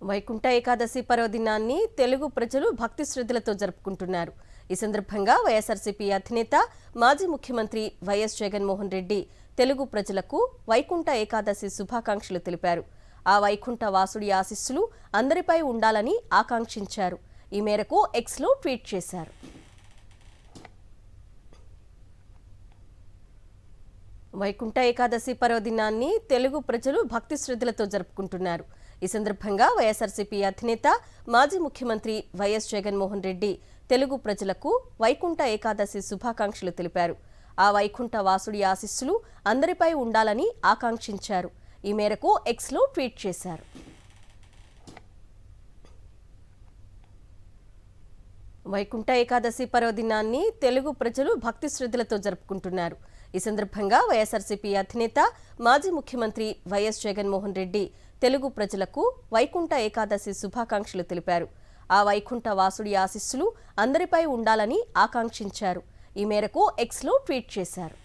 వైకుంఠ ఏకాదశి పర్వదినాన్ని తెలుగు ప్రజలు భక్తి శ్రద్ధలతో జరుపుకుంటున్నారు. ఈ సందర్భంగా వైఎస్ఆర్సీపీ అధినేత మాజీ ముఖ్యమంత్రి వైఎస్ జగన్మోహన్ రెడ్డి తెలుగు ప్రజలకు వైకుంఠ ఏకాదశి శుభాకాంక్షలు తెలిపారు. ఆ వైకుంఠ వాసుడి ఆశీస్సులు అందరిపై ఉండాలని ఆకాంక్షించారు. ఈ మేరకు ఎక్స్లో ట్వీట్ చేశారు. వైకుంఠ ఏకాదశి పర్వదినాన్ని తెలుగు ప్రజలు భక్తి శ్రద్ధలతో జరుపుకుంటున్నారు. ఈ సందర్భంగా వైఎస్ఆర్సీపీ అధినేత మాజీ ముఖ్యమంత్రి వైఎస్ జగన్మోహన్ రెడ్డి తెలుగు ప్రజలకు వైకుంఠ ఏకాదశి శుభాకాంక్షలు తెలిపారు. ఆ వైకుంఠ వాసుడి ఆశీస్సులు అందరిపై ఉండాలని ఆకాంక్షించారు. ఈ మేరకు ఎక్స్లో ట్వీట్ చేశారు. వైకుంఠ ఏకాదశి పర్వదినాన్ని తెలుగు ప్రజలు భక్తి శ్రద్ధలతో జరుపుకుంటున్నారు. ఈ సందర్భంగా వైఎస్ఆర్సీపీ అధినేత మాజీ ముఖ్యమంత్రి వైఎస్ జగన్మోహన్ రెడ్డి తెలుగు ప్రజలకు వైకుంఠ ఏకాదశి శుభాకాంక్షలు తెలిపారు. ఆ వైకుంఠ వాసుడి ఆశీస్సులు అందరిపై ఉండాలని ఆకాంక్షించారు. ఈ మేరకు ఎక్స్లో ట్వీట్ చేశారు.